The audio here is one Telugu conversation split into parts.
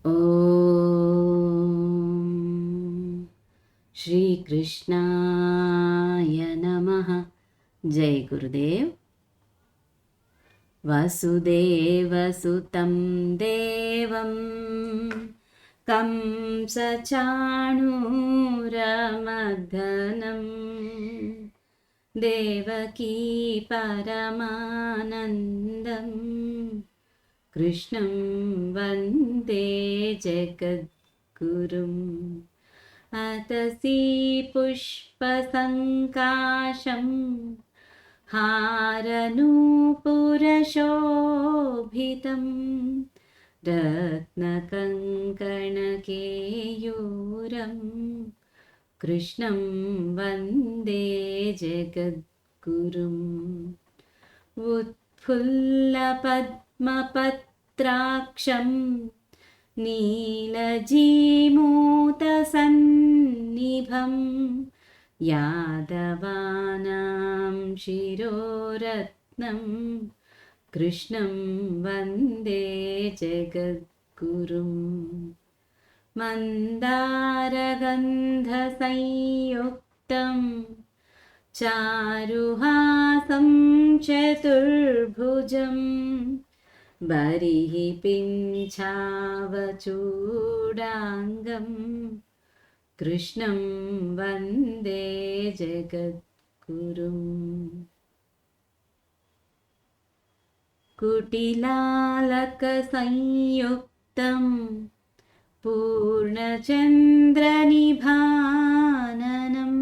ఓం శ్రీకృష్ణాయ నమః. జై గురుదేవ్. వసుదేవసుతం దేవం కంసచాణూరమర్దనం దేవకీ పరమానందం కృష్ణం వందే జగద్గురుం. అతసీ పుష్పసంకాశం హారనూపురశోభితం రత్నకంకణకేయూరం కృష్ణం వందే జగద్గురుం. ఉత్ఫుల్లపద్మపత్రాక్షం నీలజీమూతసన్నిభం యాదవానాం శిరోరత్నం కృష్ణం వందే జగద్గురుం. మందారగంధసంయుక్తం చారుహాసం చతుర్భుజం బరిహి పింఛావచూడాంగం కృష్ణం వందే జగద్గురుం. కుటిలాలకసంయుక్తం పూర్ణచంద్రనిభాననం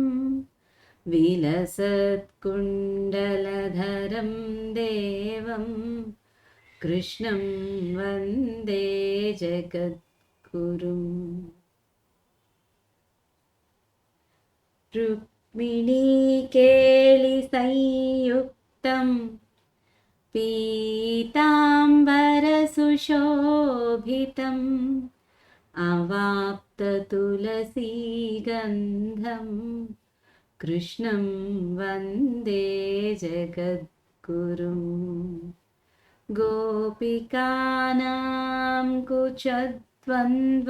విలసత్కుండలధరం దేవం కృష్ణం వందే జగద్గురుం. రుక్మిణీకేళిసంయుక్తం పీతాంబరసుశోభితం అవాప్తతులసీగంధం కృష్ణం వందే జగద్గురుం. గోపికానాం కుచద్వంద్వ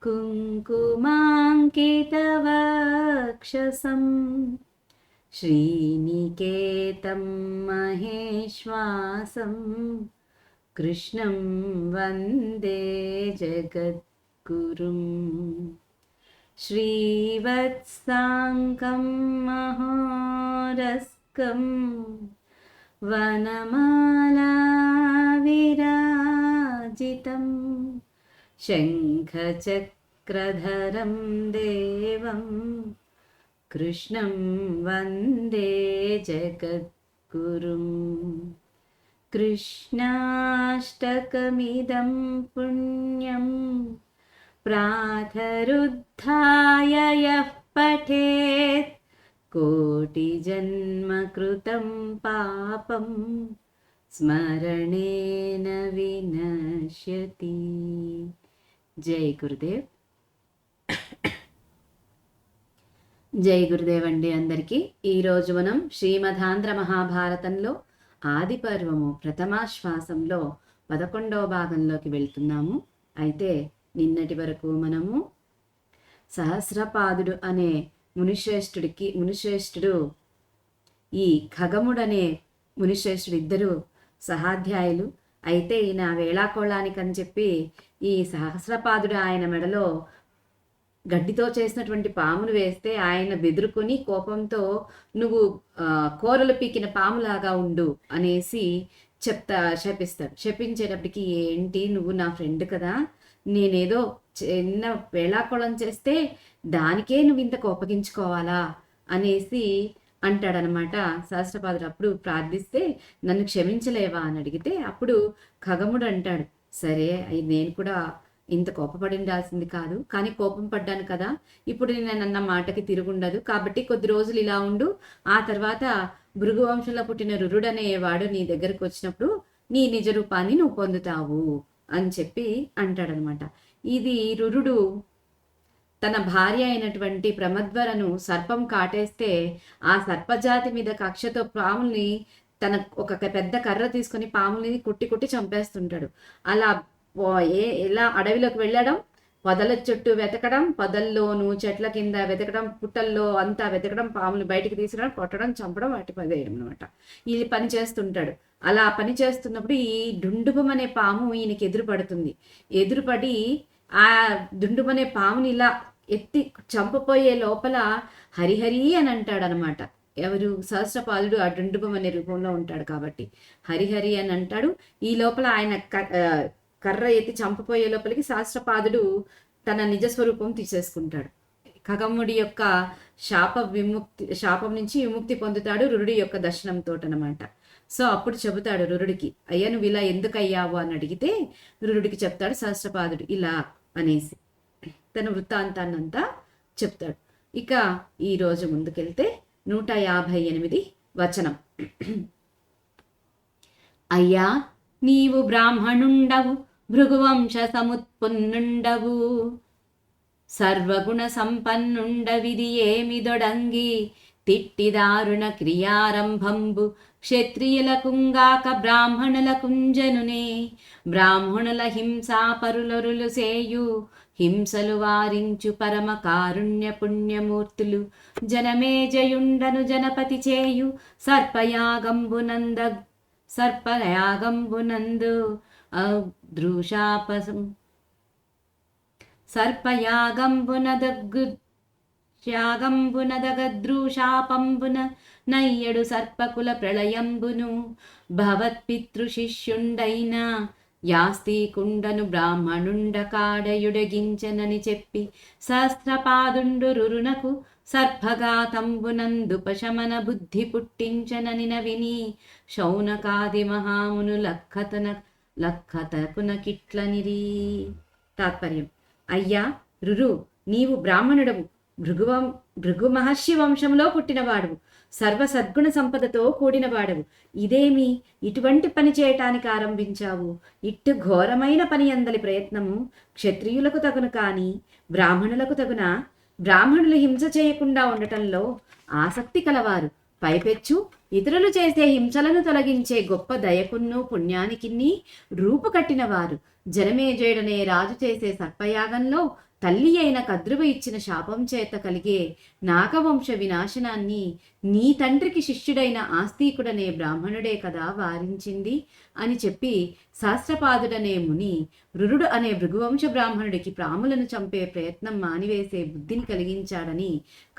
కుంకుమాంకితవక్షసం శ్రీనికేతం మహేశ్వాసం కృష్ణం వందే జగద్గురుం. శ్రీవత్సాంకం మహోరస్కం వనమాలా విరాజితం శంఖచక్రధరం దేవం కృష్ణం వందే జగద్గురుం. కృష్ణాష్టకమిదం పుణ్యం ప్రాతరుద్ధాయ యః పఠేత్ కోటిజన్మకృతం పాపం స్మరణేన వినశ్యతి. జై గురుదేవ్. జై గురుదేవ్ అండి అందరికీ. ఈరోజు మనం శ్రీమదాంధ్ర మహాభారతంలో ఆది పర్వము ప్రథమాశ్వాసంలో 11వ భాగంలోకి వెళ్తున్నాము. అయితే నిన్నటి వరకు మనము సహస్రపాదుడు అనే మునిశ్రేష్ఠుడు ఈ ఖగముడనే మునిశ్రేష్ఠుడు ఇద్దరు సహాధ్యాయులు. అయితే ఈయన వేళాకోళానికని చెప్పి ఈ సహస్రపాదుడు ఆయన మెడలో గడ్డితో చేసినటువంటి పామును వేస్తే ఆయన బెదురుకొని కోపంతో నువ్వు కూరలు పీకిన పాములాగా ఉండు అనేసి శపిస్తాడు. శపించేటప్పటికి ఏంటి నువ్వు నా ఫ్రెండ్ కదా, నేనేదో చిన్న వేళాకోళం చేస్తే దానికే నువ్వు ఇంత కోపగించుకోవాలా అనేసి అంటాడనమాట సహస్రపాదుడు. అప్పుడు ప్రార్థిస్తే నన్ను క్షమించలేవా అని అడిగితే అప్పుడు ఖగముడు అంటాడు, సరే నేను కూడా ఇంత కోపపడి ఉండాల్సింది కాదు, కానీ కోపం పడ్డాను కదా, ఇప్పుడు నేను అన్న మాటకి తిరుగుండదు, కాబట్టి కొద్ది రోజులు ఇలా ఉండు, ఆ తర్వాత భృగు వంశంలో పుట్టిన రురుడు అనేవాడు నీ దగ్గరకు వచ్చినప్పుడు నీ నిజ రూపాన్ని నువ్వు పొందుతావు అని చెప్పి అంటాడనమాట. ఇది రురుడు తన భార్య అయినటువంటి ప్రమద్వరను సర్పం కాటేస్తే ఆ సర్పజాతి మీద కక్షతో పాముల్ని తన ఒక పెద్ద కర్ర తీసుకొని పాముల్ని కుట్టి కుట్టి చంపేస్తుంటాడు. అలా ఎలా అడవిలోకి వెళ్ళడం, పొదల చుట్టూ వెతకడం, పొదల్లోనూ చెట్ల కింద వెతకడం, పుట్టల్లో అంతా వెతకడం, పాములు బయటికి తీసుకురావడం, కొట్టడం, చంపడం, వాటి పదేయడం అనమాట. ఈ పని చేస్తుంటాడు. అలా పని చేస్తున్నప్పుడు ఈ డుండుబం పాము ఈయనకి ఎదురుపడుతుంది. ఎదురుపడి ఆ డుండుబం పాముని ఇలా ఎత్తి చంపపోయే లోపల హరిహరి అని అంటాడనమాట. ఎవరు? సహస్రపాదుడు ఆ డుండుబం రూపంలో ఉంటాడు కాబట్టి హరిహరి అని అంటాడు. ఈ లోపల ఆయన కర్ర ఎత్తి చంపపోయే లోపలికి సహస్రపాదుడు తన నిజస్వరూపం తీసేసుకుంటాడు. ఖగముడి యొక్క శాపం నుంచి విముక్తి పొందుతాడు రురుడి యొక్క దర్శనంతో అనమాట. సో అప్పుడు చెబుతాడు రురుడికి, అయ్యా నువ్వు ఇలా ఎందుకు అయ్యావు అని అడిగితే రురుడికి చెప్తాడు సహస్రపాదుడు ఇలా అనేసి తన వృత్తాంతాన్నంతా చెప్తాడు. ఇక ఈరోజు ముందుకెళ్తే 158 వచనం. అయ్యా నీవు బ్రాహ్మణుండవు, భృగువంశ సముత్పన్నుండవు, సర్వగుణ సంపన్నుండవిది ఏమిదొడంగి, తిట్టిదారుణ క్రియారంభంబు క్షత్రియులకుంగాక బ్రాహ్మణుల కుంజనునే, బ్రాహ్మణుల హింసాపరులరులు సేయు హింసలు వారించు పరమ కారుణ్య పుణ్యమూర్తులు, జనమేజయుండను జనపతి చేయు సర్పయాగంబునందు అదృశాపసం సర్పయాగంబునదగద్రూషాపంబున నయ్యడు సర్పకుల ప్రళయంబును, భవత్పితృశిష్యుండైన యాస్తికుండను బ్రాహ్మణుండ కాడయుడగించనని చెప్పి సహస్రపాదుండు రురునకు సర్పఘాతంబునందుపశమన బుద్ధి పుట్టించనని నవిని, శౌనకాది మహామును లక్కతకున కిట్లనిరి. తాత్పర్యం. అయ్యా రురు, నీవు బ్రాహ్మణుడవు, భృగు మహర్షి వంశంలో పుట్టినవాడువు, సర్వ సద్గుణ సంపదతో కూడినవాడవు. ఇదేమి ఇటువంటి పని చేయటానికి ఆరంభించావు? ఇట్టు ఘోరమైన పని అందలి ప్రయత్నము క్షత్రియులకు తగును కాని బ్రాహ్మణులకు తగునా? బ్రాహ్మణులు హింస చేయకుండా ఉండటంలో ఆసక్తి కలవారు, పైపెచ్చు ఇతరులు చేసే హింసలను తొలగించే గొప్ప దయకున్నూ పుణ్యానికిన్నీ రూపు కట్టినవారు. జనమేజయుడనే రాజు చేసే సర్పయాగంలో తల్లి అయిన కద్రువ ఇచ్చిన శాపం చేత కలిగే నాగవంశ వినాశనాన్ని నీ తండ్రికి శిష్యుడైన ఆస్తికుడనే బ్రాహ్మణుడే కదా వారించింది అని చెప్పి సహస్రపాదుడనే ముని రురుడు అనే భృగువంశ బ్రాహ్మణుడికి ప్రాములను చంపే ప్రయత్నం మానివేసే బుద్ధిని కలిగించాడని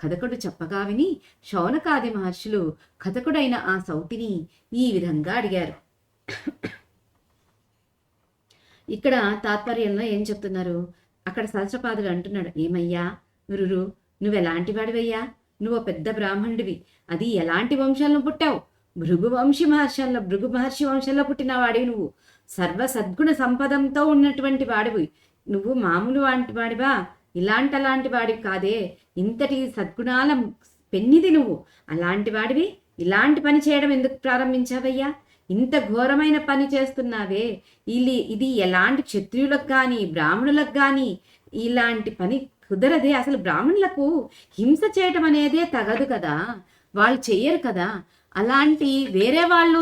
కథకుడు చెప్పగా విని శౌనకాది మహర్షులు కథకుడైన ఆ సౌతిని ఈ విధంగా అడిగారు. ఇక్కడ తాత్పర్యంలో ఏం చెప్తున్నారు? అక్కడ సహస్రపాదుడు అంటున్నాడు, ఏమయ్యా రురు, నువ్వెలాంటి వాడివయ్యా? నువ్వు పెద్ద బ్రాహ్మణుడివి, అది ఎలాంటి వంశంలో పుట్టావు? భృగు మహర్షి వంశంలో పుట్టిన వాడివి నువ్వు. సర్వ సద్గుణ సంపదంతో ఉన్నటువంటి వాడివి నువ్వు. మామూలు వంటి వాడివా? అలాంటి వాడివి కాదే, ఇంతటి సద్గుణాల పెన్నిది నువ్వు. అలాంటి వాడివి ఇలాంటి పని చేయడం ఎందుకు ప్రారంభించావయ్యా? ఇంత ఘోరమైన పని చేస్తున్నావే, ఇది ఎలాంటి క్షత్రియులకు కానీ బ్రాహ్మణులకు కానీ ఇలాంటి పని కుదరదే. అసలు బ్రాహ్మణులకు హింస చేయటం అనేదే తగదు కదా, వాళ్ళు చెయ్యరు కదా. అలాంటి వేరే వాళ్ళు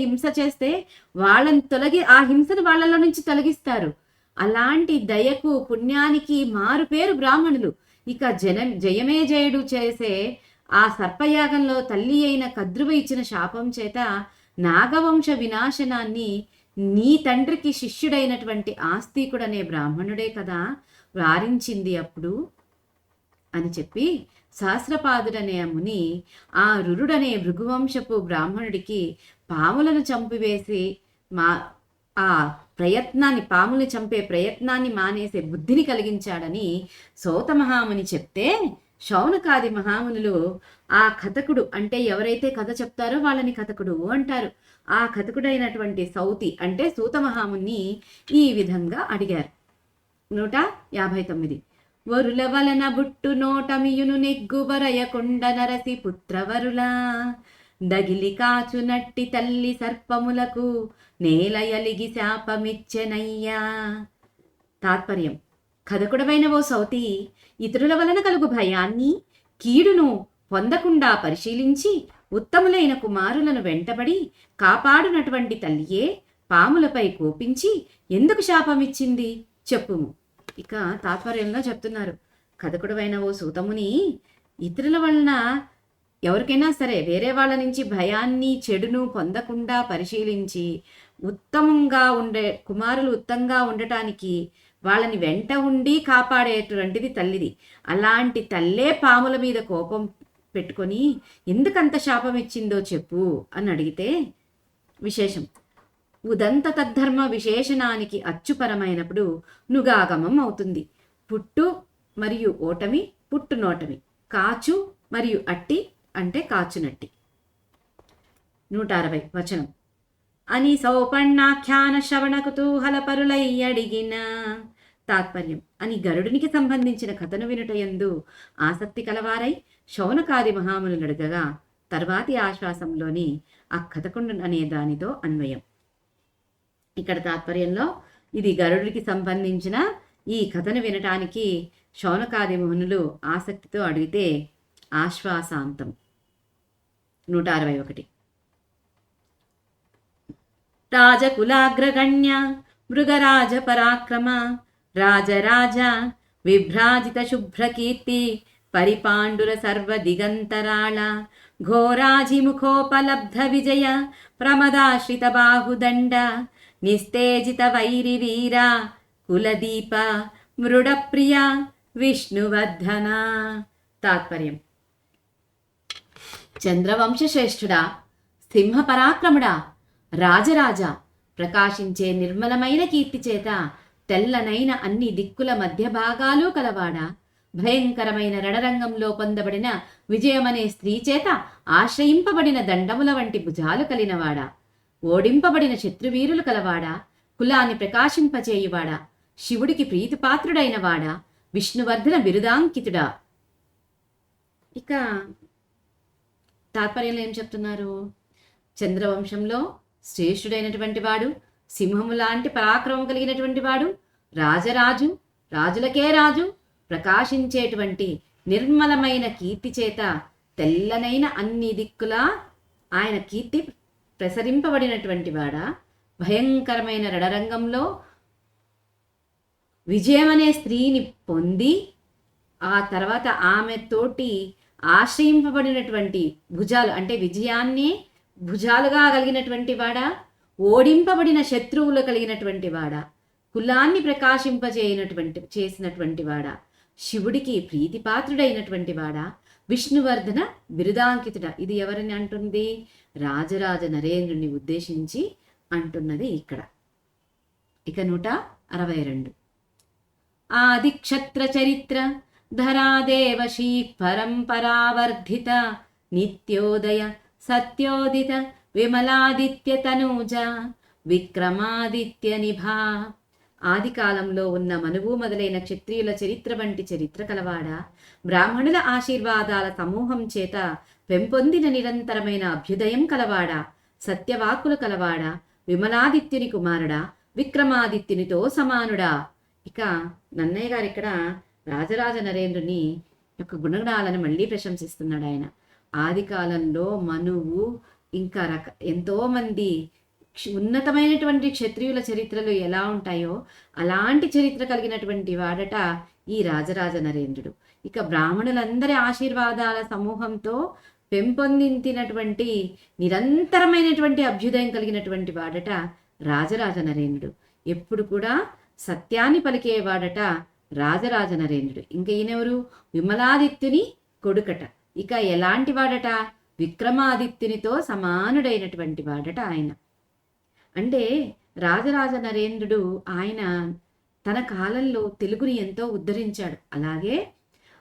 హింస చేస్తే వాళ్ళని ఆ హింసను వాళ్ళలో నుంచి తొలగిస్తారు. అలాంటి దయకు పుణ్యానికి మారు పేరు బ్రాహ్మణులు. ఇక జయమేజయుడు చేసే ఆ సర్పయాగంలో తల్లి అయిన కద్రువ ఇచ్చిన శాపం చేత నాగవంశ వినాశనాన్ని నీ తండ్రికి శిష్యుడైనటువంటి ఆస్తికుడనే బ్రాహ్మణుడే కదా వారించింది అప్పుడు అని చెప్పి సహస్రపాదుడనే ముని ఆ రురుడనే భృగువంశపు బ్రాహ్మణుడికి పాములను చంపివేసి పాముల్ని చంపే ప్రయత్నాన్ని మానేసే బుద్ధిని కలిగించాడని సౌతమహాముని చెప్తే శౌనకాది మహామునులు ఆ కథకుడు అంటే ఎవరైతే కథ చెప్తారో వాళ్ళని కథకుడు అంటారు. ఆ కథకుడైనటువంటి సౌతి అంటే సూతమహాముని ఈ విధంగా అడిగారు. 159 వరుల వలన బుట్టు నోటమియును నెగ్గుబరయకొండ నరసి పుత్రవరులా, దగిలి కాచునట్టి తల్లి సర్పములకు నేలయలిగి శాపమిచ్చెనయ్యా. తాత్పర్యం. కథకుడవైన ఓ సౌతి, ఇతరుల వలన కలుగు భయాన్ని కీడును పొందకుండా పరిశీలించి ఉత్తములైన కుమారులను వెంటబడి కాపాడునటువంటి తల్లియే పాములపై కోపించి ఎందుకు శాపమిచ్చింది చెప్పుము. ఇక తాత్పర్యంగా చెప్తున్నారు, కథకుడవైన ఓ సూతముని, ఇతరుల వలన ఎవరికైనా సరే వేరే వాళ్ళ నుంచి భయాన్ని చెడును పొందకుండా పరిశీలించి ఉత్తమంగా ఉండే కుమారులు ఉత్తంగా ఉండటానికి వాళ్ళని వెంట ఉండి కాపాడేటువంటిది తల్లిది. అలాంటి తల్లే పాముల మీద కోపం పెట్టుకొని ఎందుకంత శాపం ఇచ్చిందో చెప్పు అని అడిగితే విశేషం. ఉదంత తద్ధర్మ విశేషణానికి అచ్చుపరమైనప్పుడు నుగాగమం అవుతుంది. పుట్టు మరియు ఓటమి, పుట్టునోటమి, కాచు మరియు అట్టి అంటే కాచునట్టి. 160 వచనం. అని సౌపర్ణాఖ్యాన శ్రవణ కుతూహల పరులై అడిగిన. తాత్పర్యం. అని గరుడునికి సంబంధించిన కథను వినుటయందు ఆసక్తి కలవారై శౌనకాది మహామునులు అడగగా తర్వాతి ఆశ్వాసంలోని ఆ కథకుండు అనే దానితో అన్వయం. ఇక్కడ తాత్పర్యంలో ఇది గరుడికి సంబంధించిన ఈ కథను వినటానికి శౌనకాది మునులు ఆసక్తితో అడిగితే ఆశ్వాసాంతం. 161. రాజకులాగ్రగణ్య మృగరాజ పరాక్రమ రాజరాజ విభ్రాజిత శుభ్రకీర్తి పరిపాండుర సర్వ దిగంతరాళ ఘోరాజిముఖోపలబ్ధ విజయ ప్రమదాశ్రిత బాహుదండ నిస్తేజిత వైరి వీర కులదీప మృడప్రియ విష్ణువర్ధన. తాత్పర్యం. చంద్రవంశశ్రేష్ఠుడా, సింహపరాక్రముడా, రాజరాజ, ప్రకాశించే నిర్మలమైన కీర్తి చేత తెల్లనైన అన్ని దిక్కుల మధ్య భాగాలు కలవాడా, భయంకరమైన రణరంగంలో పొందబడిన విజయమనే స్త్రీ చేత ఆశ్రయింపబడిన దండముల వంటి భుజాలు కలిగినవాడా, ఓడింపబడిన శత్రువీరులు కలవాడా, కులాన్ని ప్రకాశింపచేయువాడా, శివుడికి ప్రీతిపాత్రుడైనవాడా, విష్ణువర్ధన బిరుదాంకితుడా. ఇక తాత్పర్యంలో ఏం చెప్తున్నారు? చంద్రవంశంలో శ్రేష్ఠుడైనటువంటి వాడు, సింహము లాంటి పరాక్రమం కలిగినటువంటి వాడు, రాజరాజు, రాజులకే రాజు, ప్రకాశించేటువంటి నిర్మలమైన కీర్తి చేత తెల్లనైన అన్ని దిక్కులా ఆయన కీర్తి ప్రసరింపబడినటువంటి వాడా, భయంకరమైన రణరంగంలో విజయమనే స్త్రీని పొంది ఆ తర్వాత ఆమె తోటి ఆశ్రయింపబడినటువంటి భుజాలు అంటే విజయాన్ని భుజాలుగా కలిగినటువంటి వాడా, ఓడింపబడిన శత్రువులు కలిగినటువంటి వాడా, కులాన్ని చేసినటువంటి వాడా, శివుడికి ప్రీతిపాత్రుడైనటువంటి వాడా, విష్ణువర్ధన బిరుదాంకితుడా. ఇది ఎవరిని అంటుంది? రాజరాజ నరేంద్రుని ఉద్దేశించి అంటున్నది ఇక్కడ. ఇక 162. ఆదిక్షత్ర చరిత్ర ధరాదేవశీ పరంపరావర్ధిత నిత్యోదయ సత్యోదిత విమలాదిత్య తనూజ విక్రమాదిత్య నిభా. ఆది కాలంలో ఉన్న మనువు మొదలైన క్షత్రియుల చరిత్ర వంటి చరిత్ర కలవాడా, బ్రాహ్మణుల ఆశీర్వాదాల సమూహం చేత పెంపొందిన నిరంతరమైన అభ్యుదయం కలవాడా, సత్యవాక్కులు కలవాడా, విమలాదిత్యుని కుమారుడా, విక్రమాదిత్యునితో సమానుడా. ఇక నన్నయ్య గారు ఇక్కడ రాజరాజ నరేంద్రుని యొక్క గుణగణాలను మళ్ళీ ప్రశంసిస్తున్నాడు. ఆయన ఆది కాలంలో మనువు ఇంకా ఎంతో మంది ఉన్నతమైనటువంటి క్షత్రియుల చరిత్రలు ఎలా ఉంటాయో అలాంటి చరిత్ర కలిగినటువంటి వాడట ఈ రాజరాజ నరేంద్రుడు. ఇక బ్రాహ్మణులందరి ఆశీర్వాదాల సమూహంతో పెంపొందించినటువంటి నిరంతరమైనటువంటి అభ్యుదయం కలిగినటువంటి వాడట రాజరాజ నరేంద్రుడు. ఎప్పుడు కూడా సత్యాన్ని పలికేవాడట రాజరాజ నరేంద్రుడు. ఇంకా ఈయనెవరు? విమలాదిత్యుని కొడుకట. ఇక ఎలాంటి వాడట? విక్రమాదిత్యునితో సమానుడైనటువంటి వాడట ఆయన. అంటే రాజరాజ నరేంద్రుడు ఆయన తన కాలంలో తెలుగుని ఎంతో ఉద్ధరించాడు. అలాగే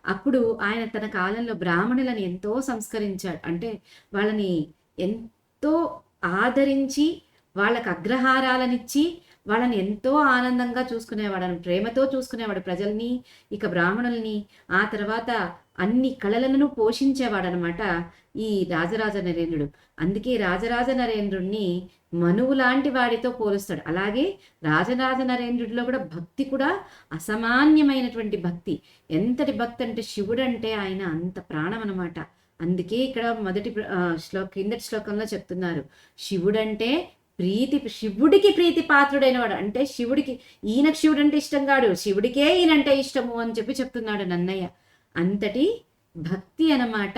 అప్పుడు ఆయన తన కాలంలో బ్రాహ్మణులను ఎంతో సంస్కరించాడు. అంటే వాళ్ళని ఎంతో ఆదరించి వాళ్ళకు అగ్రహారాలనిచ్చి వాళ్ళని ఎంతో ఆనందంగా చూసుకునేవాడు, ప్రేమతో చూసుకునేవాడు ప్రజల్ని, ఇక బ్రాహ్మణుల్ని. ఆ తర్వాత అన్ని కళలను పోషించేవాడనమాట ఈ రాజరాజ నరేంద్రుడు. అందుకే రాజరాజ నరేంద్రుడిని మనువు లాంటి వాడితో పోలుస్తాడు. అలాగే రాజరాజ నరేంద్రుడిలో కూడా భక్తి కూడా అసామాన్యమైనటువంటి భక్తి. ఎంతటి భక్తి అంటే శివుడు అంటే ఆయన అంత ప్రాణం అనమాట. అందుకే ఇక్కడ కిందటి శ్లోకంలో చెప్తున్నారు, శివుడంటే శివుడికి ప్రీతి పాత్రుడైన వాడు, అంటే శివుడికి, ఈయనకు శివుడు అంటే ఇష్టం కాడు, శివుడికే ఈయనంటే ఇష్టము అని చెప్పి చెప్తున్నాడు నన్నయ్య. అంతటి భక్తి అన్నమాట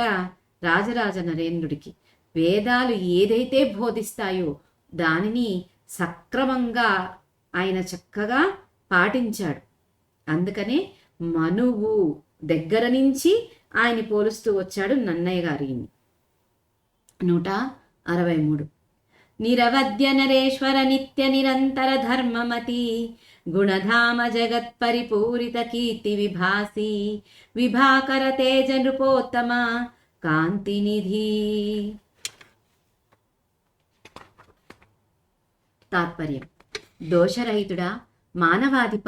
రాజరాజ నరేంద్రుడికి. వేదాలు ఏదైతే బోధిస్తాయో దానిని సక్రమంగా ఆయన చక్కగా పాటించాడు. అందుకనే మనువు దగ్గర నుంచి ఆయన పోలుస్తూ వచ్చాడు నన్నయ్య గారిని. 163. నిరవధ్య నరేశ్వర నిత్య నిరంతర ధర్మమతి గుణధామ జగత్ పరిపూరిత కీర్తి విభాసి విభాకర తేజ నృపోత్తమ కాంతి నిధి. తాత్పర్యం: దోషరహితుడా, మానవాధిప,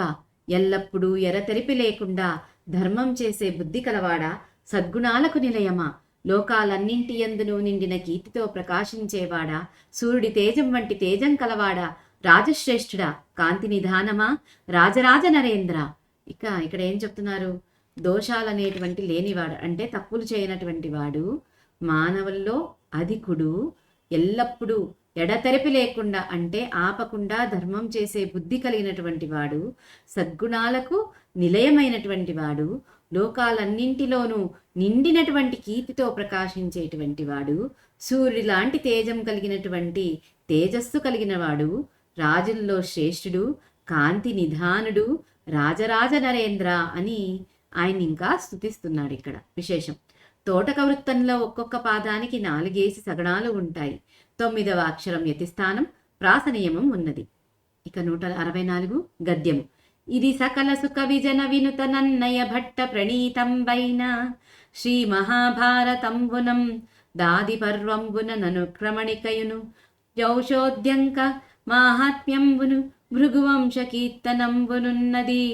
ఎల్లప్పుడూ ఎరతెరిపి లేకుండా ధర్మం చేసే బుద్ధి కలవాడా, సద్గుణాలకు నిలయమా, లోకాలన్నింటి యందును నిండిన కీర్తితో ప్రకాశించేవాడా, సూర్యుడి తేజం వంటి తేజం కలవాడా, రాజశ్రేష్ఠుడా, కాంతి నిధానమా, రాజరాజ నరేంద్ర. ఇక్కడ ఏం చెప్తున్నారు? దోషాలనేటువంటి లేనివాడు, అంటే తప్పులు చేయనటువంటి వాడు, మానవుల్లో అధికుడు, ఎల్లప్పుడూ ఎడతెరిపి లేకుండా అంటే ఆపకుండా ధర్మం చేసే బుద్ధి కలిగినటువంటి వాడు, సద్గుణాలకు నిలయమైనటువంటి వాడు, లోకాలన్నింటిలోనూ నిండినటువంటి కీర్తితో ప్రకాశించేటువంటి వాడు, సూర్యుడి లాంటి తేజం కలిగినటువంటి తేజస్సు కలిగిన వాడు, రాజుల్లో శ్రేష్ఠుడు, కాంతి నిధానుడు, రాజరాజ నరేంద్ర అని ఆయన ఇంకా స్తుతిస్తున్నాడు. ఇక్కడ విశేషం: తోటక వృత్తంలో ఒక్కొక్క పాదానికి 4 సగణాలు ఉంటాయి. 9వ అక్షరం యతిస్థానం, ప్రాస నియమం ఉన్నది. 164 గద్యము. ఇది సకల సుఖ విజన వినుత నన్నయ భట్ట ప్రణీతంబైన శ్రీ మహాభారతంబునం దాది పర్వంబున ననుక్రమణికయును జౌషోద్యంక మాహాత్మ్యంబును భృగువంశ కీర్తనంబునున్నది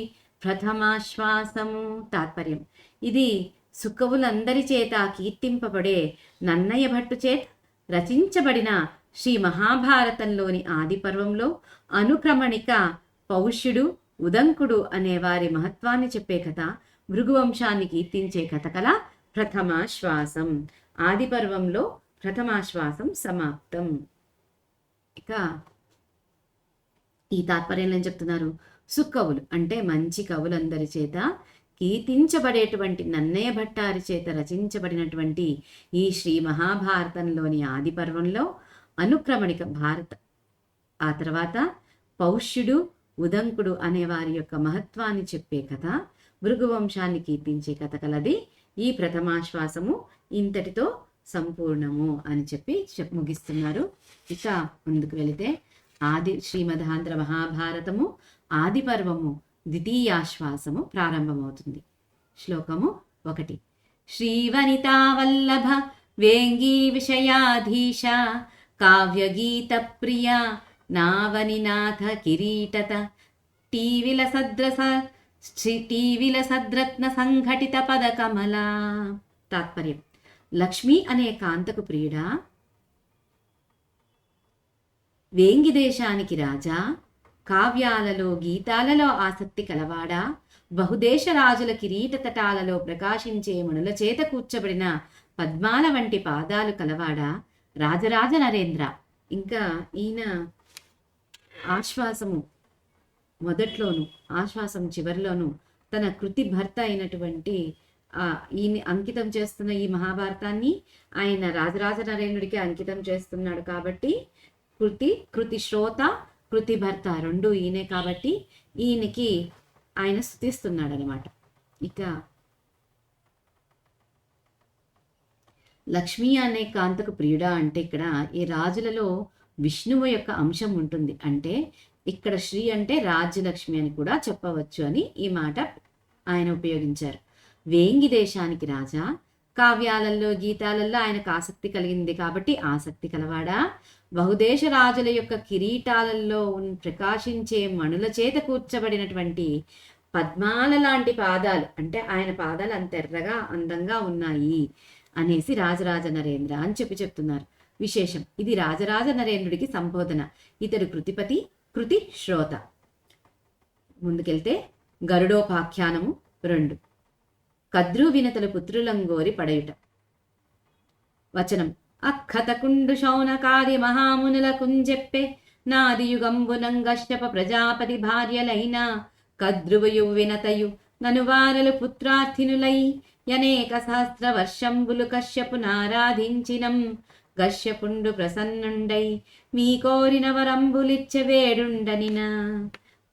ప్రథమాశ్వాసము. తాత్పర్యం: ఇది సుకవులందరి చేత కీర్తింపబడే నన్నయ భట్టు చేత రచించబడిన శ్రీ మహాభారతంలోని ఆది పర్వంలో అనుక్రమణిక, పౌష్యుడు, ఉదంకుడు అనే వారి మహత్వాన్ని చెప్పే కథ, భృగువంశాన్ని కీర్తించే కథ కల ప్రథమాశ్వాసం. ఆది పర్వంలో ప్రథమాశ్వాసం సమాప్తం. ఈ తాత్పర్యంలో ఏం చెప్తున్నారు? సుకవులు అంటే మంచి కవులందరి చేత కీర్తించబడేటువంటి నన్నయ్య భట్టారి చేత రచించబడినటువంటి ఈ శ్రీ మహాభారతంలోని ఆది పర్వంలో అనుక్రమణిక భారత, ఆ తర్వాత పౌష్యుడు, ఉదంకుడు అనే వారి యొక్క మహత్వాన్ని చెప్పే కథ, భృగువంశాన్ని కీర్తించే కథ కలది ఈ ప్రథమాశ్వాసము. ఇంతటితో సంపూర్ణము అని చెప్పి ముగిస్తున్నారు. ఇక ముందుకు వెళితే శ్రీమదాంధ్ర మహాభారతము ఆది పర్వము ద్వితీయాశ్వాసము ప్రారంభమవుతుంది. శ్లోకము 1. శ్రీవనితావల్లభ వేంగీ విషయాధీశ కావ్యగీత ప్రియ నావనినాథ కిరీటత టీవిల సద్రత్న సంఘటిత పద కమలా. తాత్పర్యం: లక్ష్మి అనే కాంతకు ప్రియుడా, వేంగి దేశానికి రాజా, కావ్యాలలో గీతాలలో ఆసక్తి కలవాడా, బహుదేశ రాజుల కిరీట తటాలలో ప్రకాశించే మణుల చేత కూర్చబడిన పద్మాల వంటి పాదాలు కలవాడా, రాజరాజ నరేంద్ర. ఇంకా ఈయన ఆశ్వాసము మొదట్లోను ఆశ్వాసం చివరిలోను తన కృతి భర్త అయినటువంటి ఈయన అంకితం చేస్తున్న ఈ మహాభారతాన్ని ఆయన రాజరాజ నరేంద్రుడికి అంకితం చేస్తున్నాడు. కాబట్టి కృతి శ్రోత, కృతి భర్త రెండు ఈయనే, కాబట్టి ఈయనకి ఆయన స్తుతిస్తున్నాడు అనమాట. ఇక లక్ష్మి అనే కాంతకు ప్రియుడా అంటే ఇక్కడ ఈ రాజులలో విష్ణువు యొక్క అంశం ఉంటుంది. అంటే ఇక్కడ శ్రీ అంటే రాజ్యలక్ష్మి అని కూడా చెప్పవచ్చు అని ఈ మాట ఆయన ఉపయోగించారు. వేంగి దేశానికి రాజా, కావ్యాలలో గీతాలలో ఆయనకు ఆసక్తి కలిగింది కాబట్టి ఆసక్తి కలవాడా, బహుదేశ రాజుల యొక్క కిరీటాలలో ప్రకాశించే మణుల చేత కూర్చబడినటువంటి పద్మాల లాంటి పాదాలు, అంటే ఆయన పాదాలు అంత ఎర్రగా అందంగా ఉన్నాయి అనేసి రాజరాజ నరేంద్ర అని చెప్తున్నారు. విశేషం: ఇది రాజరాజ నరేంద్రుడికి సంబోధన. ఇతడు కృతిపతి, కృతి శ్రోత. ముందుకెళ్తే గరుడోపాఖ్యానము 2. కద్రు వినతలు పుత్రులంగోరి పడయుట. వచనం: అక్కతకుండు శౌనకాది మహామునుల కుంజెప్పే నాదియుగంబునం కశ్యప ప్రజాపతి భార్యలైన కద్రువయు వినతయు ననువారలు పుత్రార్థినులై యనేక సహస్ర వర్షంబులు కశ్యపు నారాధించినం. కశ్యపుండు ప్రసన్నుండై మీ కోరిన వరంబులిచ్చ వేడుండనిన.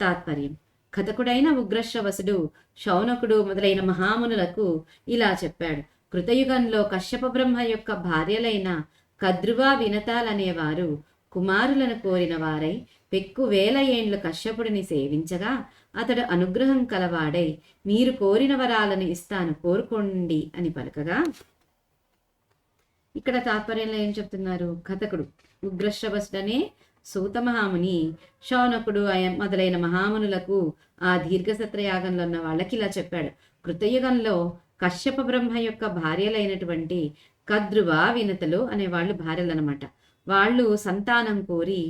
తాత్పర్యం: కథకుడైన ఉగ్రశ్రవసుడు శౌనకుడు మొదలైన మహామునులకు ఇలా చెప్పాడు. కృతయుగంలో కశ్యప బ్రహ్మ యొక్క భార్యలైన కద్రువ వినతాలనేవారు కుమారులను కోరిన వారై పెక్కు వేల ఏండ్లు కశ్యపుడిని సేవించగా అతడు అనుగ్రహం కలవాడై మీరు కోరిన వరాలను ఇస్తాను కోరుకోండి అని పలకగా, ఇక్కడ తాత్పర్యంలో ఏం చెప్తున్నారు? కథకుడు ఉగ్రశ్రవసుడనే సూతమహాముని శౌనకుడు మొదలైన మహామునులకు ఆ దీర్ఘసత్రయాగంలో ఉన్న వాళ్ళకి ఇలా చెప్పాడు. కృతయుగంలో కశ్యప బ్రహ్మ యొక్క భార్యలైనటువంటి కద్రువ వినతలు అనే వాళ్ళు భార్యలన్నమాట. వాళ్ళు సంతానం కోరి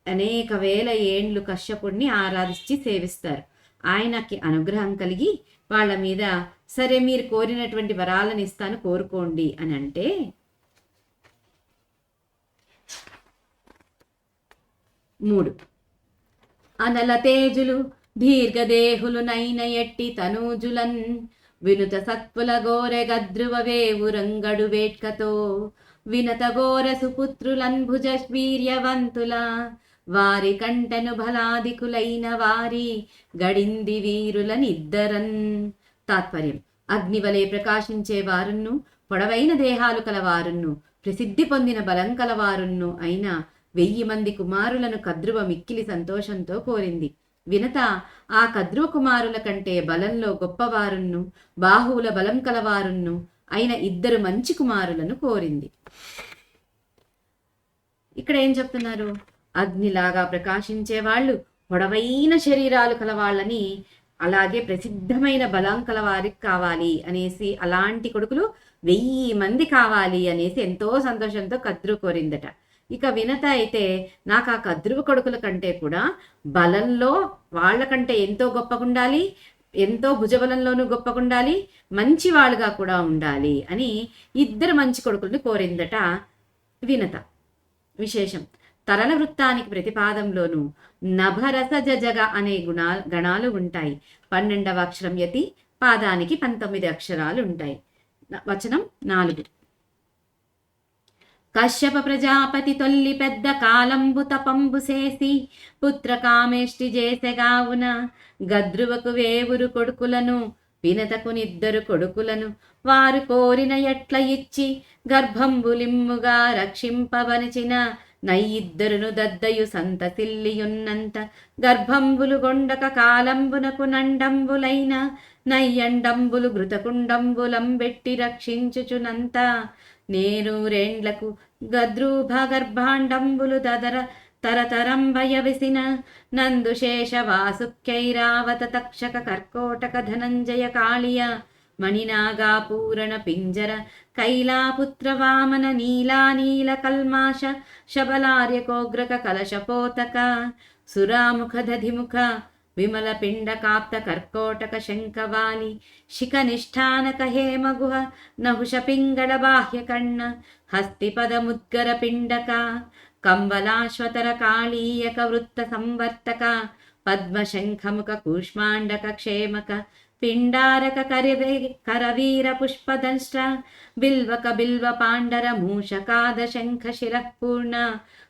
అనేక వేల ఏండ్లు కశ్యపుడిని ఆరాధించి సేవిస్తారు. ఆయనకి అనుగ్రహం కలిగి వాళ్ళ మీద సరే మీరు కోరినటువంటి వరాలను ఇస్తాను కోరుకోండి అని అంటే, మూడు అనల తేజులు దీర్ఘదేహులు నైన ఎట్టి తనూజులన్ వినుత సత్పుల గోరె గద్రువ వేవురంగడు వేట్కతో వినత గోర సుపుత్రులన్ భుజ వీర్యవంతుల వారి కంటను బలాదికులైన వారి గడింది వీరులనిద్దరన్. తాత్పర్యం: అగ్నివలే ప్రకాశించే వారును పొడవైన దేహాలు కలవారును ప్రసిద్ధి పొందిన బలం కలవారును అయిన 1000 మంది కుమారులను కద్రువ మిక్కిలి సంతోషంతో కోరింది. వినత ఆ కద్రువ కుమారుల కంటే బలంలో గొప్పవారును బాహువుల బలం కలవారును అయిన 2 మంచి కుమారులను కోరింది. ఇక్కడ ఏం చెప్తున్నారు? అగ్నిలాగా ప్రకాశించే వాళ్ళు, పొడవైన శరీరాలు కలవాళ్ళని, అలాగే ప్రసిద్ధమైన బలం కలవారికి కావాలి అనేసి, అలాంటి కొడుకులు 1000 మంది కావాలి అనేసి ఎంతో సంతోషంతో కద్రువ కోరిందట. ఇక వినత అయితే నాకు ఆ కద్రువ కొడుకుల కంటే కూడా బలంలో వాళ్ళకంటే ఎంతో గొప్పగుండాలి, ఎంతో భుజబలంలోనూ గొప్పగుండాలి, మంచి వాళ్ళుగా కూడా ఉండాలి అని 2 మంచి కొడుకుల్ని కోరిందట వినత. విశేషం: తరల వృత్తానికి ప్రతిపాదంలోనూ నభరస జజగ అనే గణాలు ఉంటాయి. 12వ అక్షరం యతి, పాదానికి 19 అక్షరాలు ఉంటాయి. వచనం 4. కశ్యప ప్రజాపతి తొల్లి పెద్ద కాలంబు తపంబు చేసి పుత్ర కామేష్టి చేసెగావున గద్రువకు వేవురు కొడుకులను వినతకు 2 కొడుకులను వారు కోరిన ఎట్ల ఇచ్చి గర్భంబులిమ్ముగా రక్షింపవనిచిన నయ్యిద్దరును దద్దయు సంతసిల్లియున్నంత గర్భంబులు గొండక కాలంబునకు నండంబులైన నయ్యండంబులు ఘృతకుండంబులంబెట్టి రక్షించుచునంత నేనూరేండ్లకు గద్రూభ గర్భాండంబులు తరతరంబయవిసిన నందుశేష వాసుక్యైరావత తక్షక కర్కోటక ధనంజయ కాళియ మణినాగా పూరణ పింజర కైలాపుత్ర వామన నీలానీల కల్మాష శబలార్యకోగ్రక కలశపోతక సురాముఖ దధిముఖ విమల పిండ కాప్త కర్కోటక శంఖవాలి శిఖ నిష్ఠానక హేమగుహ నహుష పింగళ బాహ్యకర్ణ హస్తిపదముద్గర పిండక కంబలాశ్వతర కాళీయక వృత్త సంవర్తక పద్మశంఖముఖ కూష్మాండక క్షేమక పిండారక కరవీర పుష్పదంష్ట బిల్వక బిల్వ పాండర మూషకాద శంఖ శిరఃపూర్ణ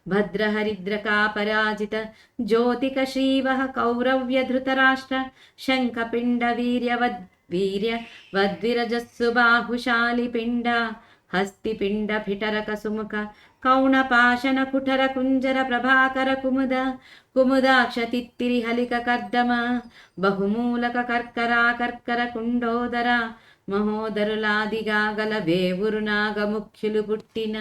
భద్రహరిద్రకా పరాజిత జ్యోతిక శ్రీవః కౌరవ్య ధృతరాష్ట్ర శంఖపిండ వద్విరజస్సు బాహుశాలి పిండ హస్తిపిండ ఫిటరక సుముఖ కౌణపాశన కుఠర కుంజర ప్రభాకర కుముదాక్ష తిత్తిరి హలిక కర్దమ బహుమూలక కర్కర కుండోదర మహోదరులాదిగా గల వేవురు నాగముఖ్యులు పుట్టిన.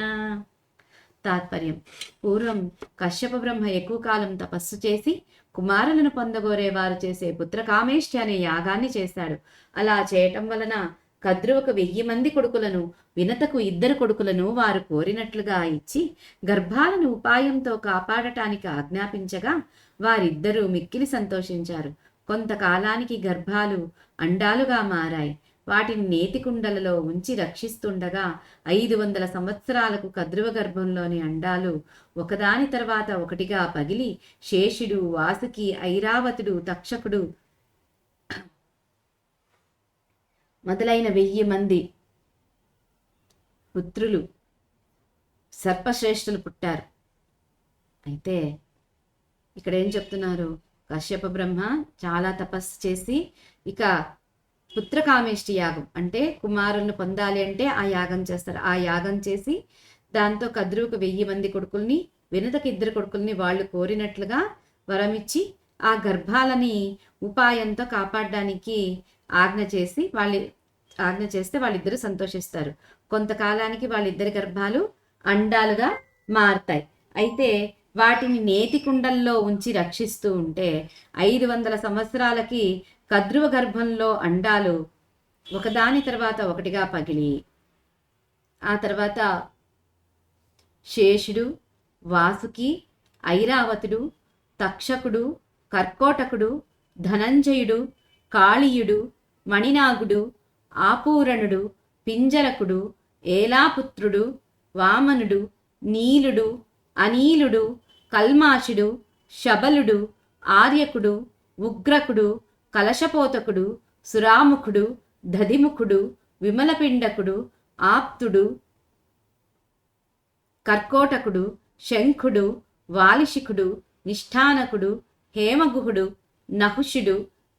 తాత్పర్యం: పూర్వం కశ్యప బ్రహ్మ ఎక్కువ కాలం తపస్సు చేసి కుమారులను పొందగోరేవారు చేసే పుత్రకామేష్టి అనే యాగాన్ని చేశాడు. అలా చేయటం వలన కద్రువకు 1000 మంది కొడుకులను, వినతకు 2 కొడుకులను వారు కోరినట్లుగా ఇచ్చి గర్భాలను ఉపాయంతో కాపాడటానికి ఆజ్ఞాపించగా వారిద్దరూ మిక్కిలి సంతోషించారు. కొంతకాలానికి గర్భాలు అండాలుగా మారాయి. వాటిని నేతి కుండలలో ఉంచి రక్షిస్తుండగా 500 సంవత్సరాలకు కద్రువ గర్భంలోని అండాలు ఒకదాని తర్వాత ఒకటిగా పగిలి శేషుడు, వాసుకి, ఐరావతుడు, తక్షకుడు మొదలైన 1000 మంది పుత్రులు సర్పశ్రేష్ఠులు పుట్టారు. అయితే ఇక్కడ ఏం చెప్తున్నారు? కశ్యప బ్రహ్మ చాలా తపస్సు చేసి ఇక పుత్రకామేష్టి యాగం అంటే కుమారులను పొందాలి అంటే ఆ యాగం చేస్తారు. ఆ యాగం చేసి దాంతో కద్రువుకు 1000 మంది కొడుకుల్ని, వినతకి 2 కొడుకుల్ని వాళ్ళు కోరినట్లుగా వరమిచ్చి ఆ గర్భాలని ఉపాయంతో కాపాడడానికి ఆజ్ఞ చేస్తే వాళ్ళిద్దరూ సంతోషిస్తారు. కొంతకాలానికి వాళ్ళిద్దరి గర్భాలు అండాలుగా మారుతాయి. అయితే వాటిని నేతి కుండల్లో ఉంచి రక్షిస్తూ ఉంటే 500 సంవత్సరాలకి కద్రువ గర్భంలో అండాలు ఒకదాని తర్వాత ఒకటిగా పగిలి ఆ తర్వాత శేషుడు, వాసుకి, ఐరావతుడు, తక్షకుడు, కర్కోటకుడు, ధనంజయుడు, కాళీయుడు, మణినాగుడు, ఆపూరణుడు, పింజరకుడు, ఏలాపుత్రుడు, వామనుడు, నీలుడు, అనీలుడు, కల్మాషుడు, శబలుడు, ఆర్యకుడు, ఉగ్రకుడు, కలశపోతకుడు, సురాముఖుడు, దధిముఖుడు, విమలపిండకుడు, ఆప్తుడు, కర్కోటకుడు, శంఖుడు, వాలిషికుడు, నిష్ఠానకుడు, హేమగుహుడు, నహుషుడు,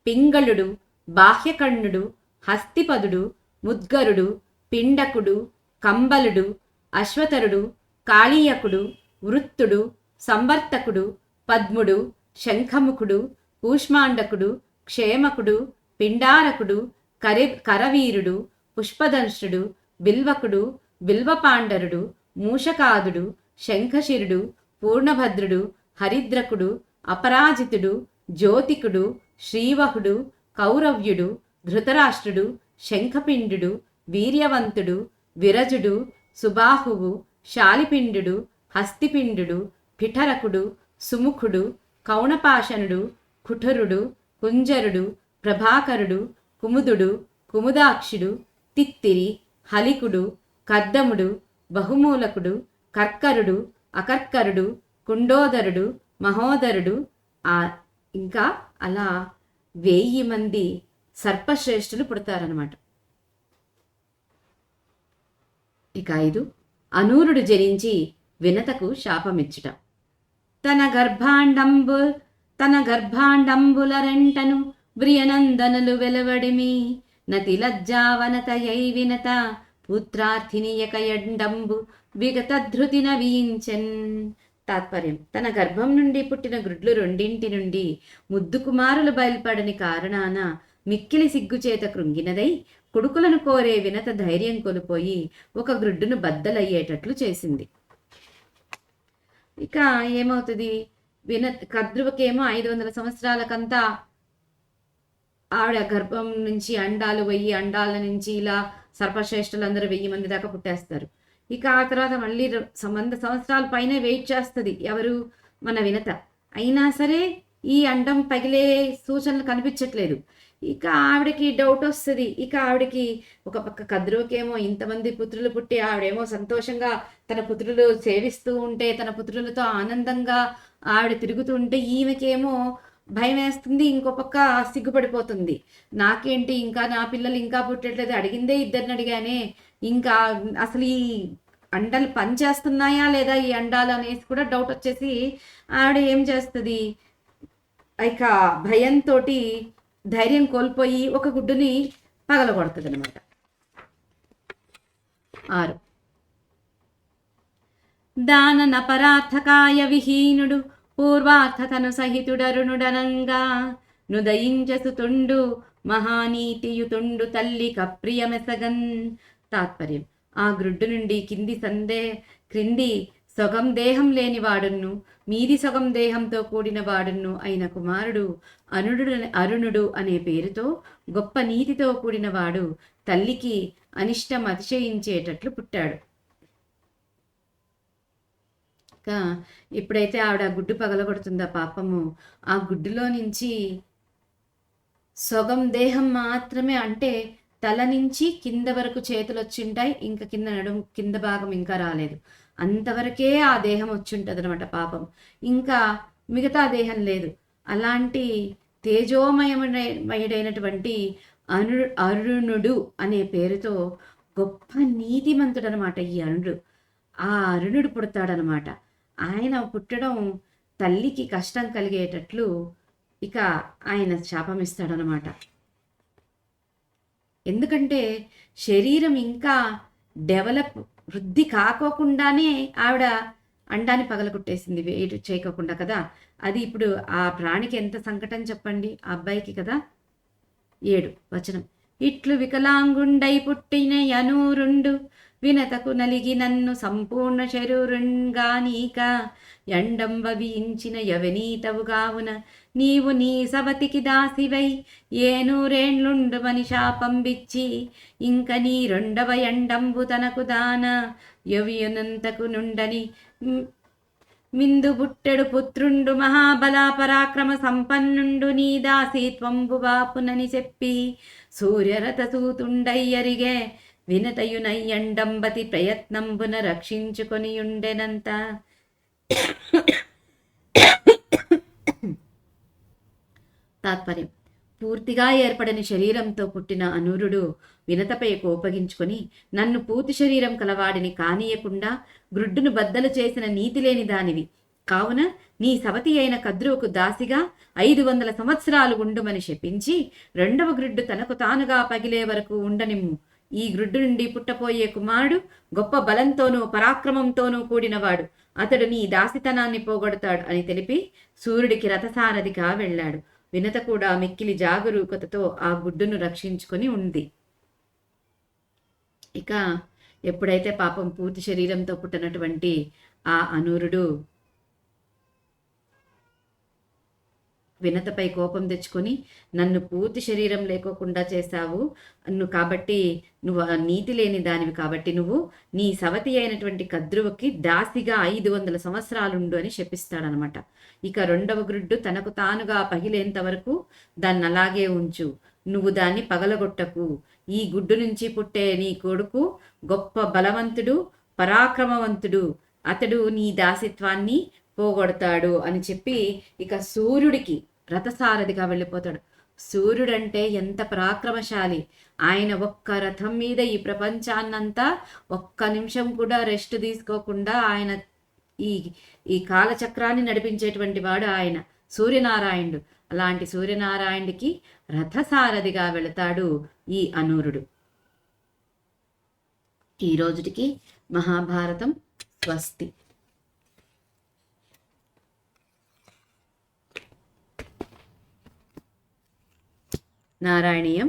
పింగళుడు, బాహ్యకర్ణుడు, హస్తిపదుడు, ముద్గరుడు, పిండకుడు, కంబలుడు, అశ్వతరుడు, కాళీయకుడు, వృత్తుడు, సంవర్తకుడు, పద్ముడు, శంఖముఖుడు, కూష్మాండకుడు, క్షేమకుడు, పిండారకుడు, కరవీరుడు, పుష్పదంశుడు, బిల్వకుడు, బిల్వపాండరుడు, మూషకాదుడు, శంఖశిరుడు, పూర్ణభద్రుడు, హరిద్రకుడు, అపరాజితుడు, జ్యోతికుడు, శ్రీవహుడు, కౌరవ్యుడు, ధృతరాష్ట్రుడు, శంఖపిండుడు, వీర్యవంతుడు, విరజుడు, సుబాహువు, శాలిపిండు, హస్తిపిండు, పిఠరకుడు, సుముఖుడు, కౌణపాషణుడు, కుఠరుడు, కుంజరుడు, ప్రభాకరుడు, కుముదుడు, కుముదాక్షుడు, తిత్తిరి, హలికుడు, కద్దముడు, బహుమూలకుడు, కర్కరుడు, అకర్కరుడు, కుండోదరుడు, మహోదరుడు, ఇంకా అలా 1000 మంది సర్పశ్రేష్ఠులు పుడతారనమాట. ఇక 5 అనూరుడు జరించి వినతకు శాపమిచ్చుట. తన గర్భాండంబుల రెంటను వ్రియనందనులు వెలువడిమి నతి లజ్జావనతయై వినత పుత్రార్థినియకయండంబు విగతధృతిన వీంచెన్. తాత్పర్యం: తన గర్భం నుండి పుట్టిన గ్రుడ్లు రెండింటి నుండి ముద్దు కుమారులు బయల్పడని కారణాన మిక్కిలి సిగ్గుచేత కృంగినదై కొడుకులను కోరే వినత ధైర్యం కోల్పోయి ఒక గ్రుడ్డును బద్దలయ్యేటట్లు చేసింది. ఇక ఏమవుతుంది? కద్రువకేమో 500 సంవత్సరాలకంతా ఆవిడ గర్భం నుంచి అండాలు 1000 అండాల నుంచి ఇలా సర్పశ్రేష్ఠులందరూ 1000 మంది దాకా పుట్టేస్తారు. ఇక ఆ తర్వాత మళ్ళీ 100 సంవత్సరాల పైనే వెయిట్ చేస్తుంది ఎవరు? మన వినత. అయినా సరే ఈ అండం పగిలే సూచనలు కనిపించట్లేదు. ఇక ఆవిడకి డౌట్ వస్తుంది. ఇక ఆవిడకి ఒక పక్క కద్రువకేమో ఇంతమంది పుత్రులు పుట్టి ఆవిడేమో సంతోషంగా తన పుత్రులు సేవిస్తూ ఉంటే, తన పుత్రులతో ఆనందంగా ఆవిడ తిరుగుతూ ఉంటే, ఈమెకేమో భయం వేస్తుంది. ఇంకో పక్క సిగ్గుపడిపోతుంది. నాకేంటి ఇంకా నా పిల్లలు ఇంకా పుట్టట్లేదు, అడిగిందే 2 అడిగానే, ఇంకా అసలు ఈ అండాలు పనిచేస్తున్నాయా లేదా ఈ అండాలు అనేసి కూడా డౌట్ వచ్చేసి ఆవిడ ఏం చేస్తుంది? ఇక భయంతో ధైర్యం కోల్పోయి ఒక గుడ్డుని పగలగొడుతుంది అనమాట. 6 దాననపరార్థకాయ విహీనుడు పూర్వార్థతను సహితుడరుణుడనంగా నుదయించసుతుండు మహానీతియుతుండు తల్లి కప్రియమెసగన్. తాత్పర్యం: ఆ గ్రుడ్డు నుండి క్రింది సొగం దేహం లేని వాడును మీది సొగం దేహంతో కూడిన వాడును అయిన కుమారుడు అరుణుడు అనే పేరుతో గొప్ప నీతితో కూడిన వాడు తల్లికి అనిష్టం అతిశయించేటట్లు పుట్టాడు. ఎప్పుడైతే ఆవిడ గుడ్డు పగలగొడుతుందో పాపము, ఆ గుడ్డులో నుంచి సొగం దేహం మాత్రమే, అంటే తల నుంచి కింద వరకు చేతులు వచ్చింటాయి, ఇంకా కింద నడుము కింద భాగం ఇంకా రాలేదు, అంతవరకే ఆ దేహం వచ్చింటుంది అనమాట పాపం, ఇంకా మిగతా దేహం లేదు. అలాంటి తేజోమయమైనటువంటి అరుణుడు అనే పేరుతో గొప్ప నీతిమంతుడు అనమాట ఈ అరుణుడు. ఆ అరుణుడు పుడతాడనమాట. ఆయన పుట్టడం తల్లికి కష్టం కలిగేటట్లు ఇక ఆయన శాపమిస్తాడనమాట. ఎందుకంటే శరీరం ఇంకా డెవలప్ వృద్ధి కాకోకుండానే ఆవిడ అండాన్ని పగలగొట్టేసింది, వెయిట్ చేయకోకుండా కదా. అది ఇప్పుడు ఆ ప్రాణికి ఎంత సంకటం చెప్పండి, ఆ అబ్బాయికి కదా. 7 వచనం. ఇట్లు వికలాంగుండై పుట్టిన యనూరుండు వినతకు నలిగి నన్ను సంపూర్ణ శరీరుంగానీక ఎండంబ వీంచిన యవనీతవుగావున నీవు నీ సవతికి దాసివై ఏనూరేండ్లుండుమని శాపంబిచ్చి ఇంక నీ 2వ ఎండంబు తనకు దాన యవియునంతకు నుండని మిందు బుట్టెడు పుత్రుండు మహాబల పరాక్రమ సంపన్నుండు నీ దాసీత్వంబు బాపునని చెప్పి సూర్యరథ సూతుండయ్యరిగే వినతయునయ్యండంబతి ప్రయత్నంబున రక్షించుకొనియుండెనంత. తాత్పర్యం. పూర్తిగా ఏర్పడని శరీరంతో పుట్టిన అనూరుడు వినతపై కోపగించుకొని నన్ను పూర్తి శరీరం కలవాడిని కానీయకుండా గ్రుడ్డును బద్దలు చేసిన నీతి లేని దానివి కావున నీ సవతి అయిన కద్రువుకు దాసిగా 500 సంవత్సరాలు ఉండుమని శపించి 2వ గ్రుడ్డు తనకు తానుగా పగిలే వరకు ఉండనిమ్ము. ఈ గ్రుడ్డు నుండి పుట్టపోయే కుమారుడు గొప్ప బలంతోనూ పరాక్రమంతోనూ కూడినవాడు, అతడు నీ దాసితనాన్ని పోగొడతాడు అని తెలిపి సూర్యుడికి రథసారథిగా వెళ్ళాడు. వినత కూడా మిక్కిలి జాగరూకతతో ఆ గుడ్డును రక్షించుకొని ఉంది. ఇక ఎప్పుడైతే పాపం పూర్తి శరీరంతో పుట్టినటువంటి ఆ అనూరుడు వినతపై కోపం తెచ్చుకొని నన్ను పూర్తి శరీరం లేకోకుండా చేశావు కాబట్టి నువ్వు నీతి లేని దానివి కాబట్టి నువ్వు నీ సవతి అయినటువంటి కద్రువుకి దాసిగా 500 సంవత్సరాలుండు అని శపిస్తాడనమాట. ఇక 2వ గ్రుడ్డు తనకు తానుగా పగిలేంత వరకు దాన్ని అలాగే ఉంచు, నువ్వు దాన్ని పగలగొట్టకు. ఈ గుడ్డు నుంచి పుట్టే నీ కొడుకు గొప్ప బలవంతుడు పరాక్రమవంతుడు, అతడు నీ దాసిత్వాన్ని పోగొడతాడు అని చెప్పి ఇక సూర్యుడికి రథసారథిగా వెళ్ళిపోతాడు. సూర్యుడంటే ఎంత పరాక్రమశాలి, ఆయన ఒక్క రథం మీద ఈ ప్రపంచాన్నంతా ఒక్క నిమిషం కూడా రెస్ట్ తీసుకోకుండా ఆయన ఈ కాలచక్రాన్ని నడిపించేటువంటి వాడు ఆయన సూర్యనారాయణుడు. అలాంటి సూర్యనారాయణుడికి రథసారథిగా వెళతాడు ఈ అనూరుడు. ఈ రోజుటికి మహాభారతం స్వస్తి. నారాయణీయం.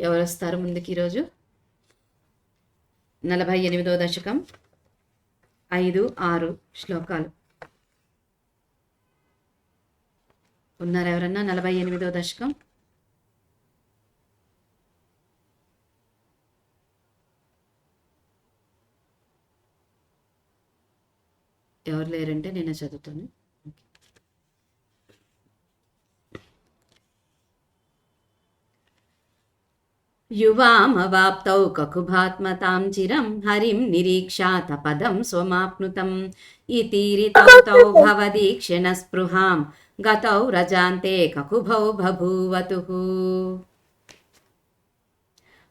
ఎవరు వస్తారు ముందుకి? ఈరోజు 48వ దశకం 5-6 శ్లోకాలు ఉన్నారు ఎవరన్నా? 48వ దశకం ఎవరు లేరంటే నేను చదువుతాను. యువామవాప్తౌ కకుభాత్మతాం చిరం హరిం నిరీక్షాత పదం స్వమాప్నుతం ఇతిరితౌ తౌ భవదీక్షణ స్పృహాం గతౌ రజాంతే కకుభౌ బభూవతుః.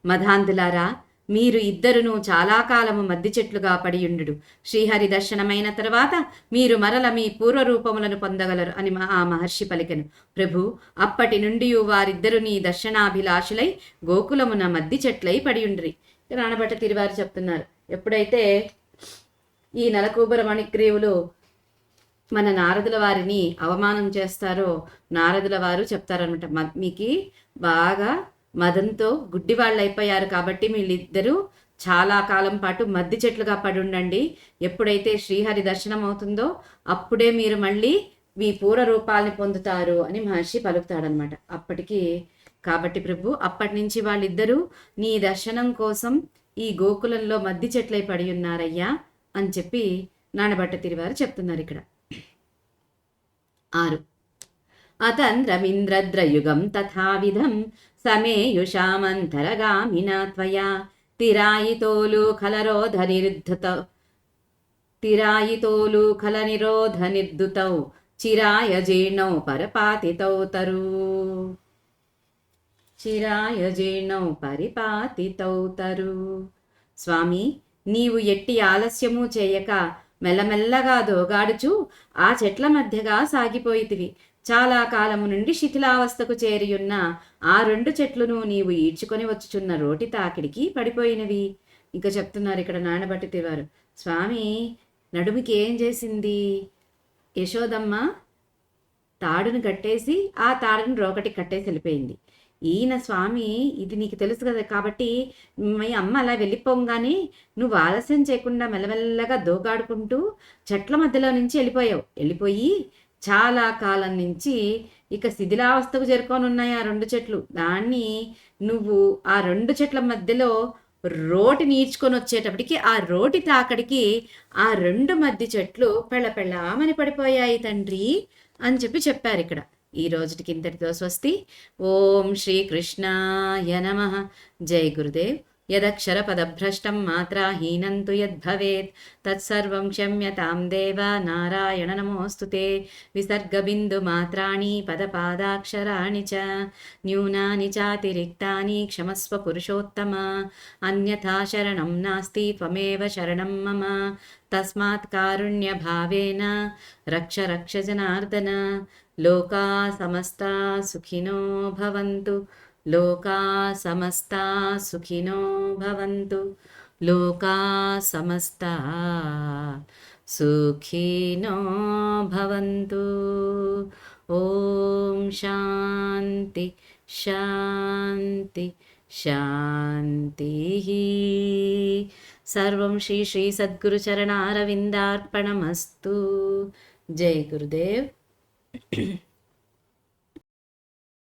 మధాంధులారా, మీరు ఇద్దరును చాలా కాలము మద్ది చెట్లుగా పడియుండు. శ్రీహరి దర్శనమైన తర్వాత మీరు మరల మీ పూర్వరూపములను పొందగలరు అని ఆ మహర్షి పలికెను. ప్రభు, అప్పటి నుండి వారిద్దరు నీ దర్శనాభిలాషులై గోకులమున మద్ది చెట్లై పడియుండ్రి. రాణభట్ట తిరువారు చెప్తున్నారు, ఎప్పుడైతే ఈ నలకూబర మణిగ్రీవులు మన నారదుల వారిని అవమానం చేస్తారో నారదుల వారు చెప్తారనమాట, మీకు బాగా మదంతో గుడ్డి వాళ్ళు అయిపోయారు కాబట్టి వీళ్ళిద్దరూ చాలా కాలం పాటు మద్ది చెట్లుగా పడి ఉండండి. ఎప్పుడైతే శ్రీహరి దర్శనం అవుతుందో అప్పుడే మీరు మళ్ళీ మీ పూర్వ రూపాలని పొందుతారు అని మహర్షి పలుకుతాడనమాట. కాబట్టి ప్రభు, అప్పటి నుంచి వాళ్ళిద్దరూ నీ దర్శనం కోసం ఈ గోకులంలో మద్ది చెట్లై పడి ఉన్నారయ్యా అని చెప్పి నానబట్ట తిరివారు చెప్తున్నారు ఇక్కడ. 6 అతంద్రమింద్రద్రయుగం తథావిధం సమేయుషామంతరగామినా త్వయా తిరాయితోలూఖలనిరోధనిర్దుతౌ చిరాయ జీర్ణౌ పరపాతితౌ తరు స్వామి, నీవు ఎట్టి ఆలస్యము చేయక మెల్లమెల్లగా దోగాడుచు ఆ చెట్ల మధ్యగా సాగిపోయితివి. చాలా కాలము నుండి శిథిలావస్థకు చేరియున్న ఆ 2 చెట్లును నీవు ఈడ్చుకొని వచ్చుచున్న రోటి తాకిడికి పడిపోయినవి. ఇంకా చెప్తున్నారు ఇక్కడ నానబట్టితివారు. స్వామి, నడుముకి ఏం చేసింది? యశోదమ్మ తాడును కట్టేసి ఆ తాడును రోకటి కట్టేసి వెళ్ళిపోయింది. ఈయన స్వామి, ఇది నీకు తెలుసు కదా, కాబట్టి మీ అమ్మ అలా వెళ్ళిపోగానే నువ్వు ఆలస్యం చేయకుండా మెల్లమెల్లగా దోగాడుకుంటూ చెట్ల మధ్యలో నుంచి వెళ్ళిపోయి చాలా కాలం నుంచి ఇక శిథిలావస్థకు చేరుకొని ఉన్నాయి ఆ 2 చెట్లు. దాన్ని నువ్వు ఆ 2 చెట్ల మధ్యలో రోటి నీడ్చుకొని వచ్చేటప్పటికి ఆ రోటి తాకడికి ఆ 2 మధ్య చెట్లు పెళ్ళపెళ్ళామని పడిపోయాయి తండ్రి అని చెప్పారు ఇక్కడ. ఈ రోజుటికి ఇంతటితో స్వస్తి. ఓం శ్రీకృష్ణాయ నమః. జై గురుదేవ్. యదక్షరపదభ్రష్టం మాత్రాహీనం తు యద్భవేత్ తత్సర్వం క్షమ్యతాం దేవ నారాయణ నమోస్తుతే. విసర్గబిందుమాత్రాణి పదపాదాక్షరాణి చ న్యూనాని చాతిరిక్తాని క్షమస్వ పురుషోత్తమ. అన్యథా శరణం నాస్తి త్వమేవ శరణం మమ. తస్మాత్ కారుణ్యభావేన రక్ష రక్ష జనార్దన. లోకా సమస్తా సుఖినో భవంతు. లోకా సమస్తా సుఖినో భవంతు. లోకా సమస్తా సుఖినో భవంతు. ఓం శాంతి శాంతి శాంతి. సర్వం శ్రీ శ్రీ సద్గురు చరణారవిందార్పణమస్తు. జై గురుదేవ్.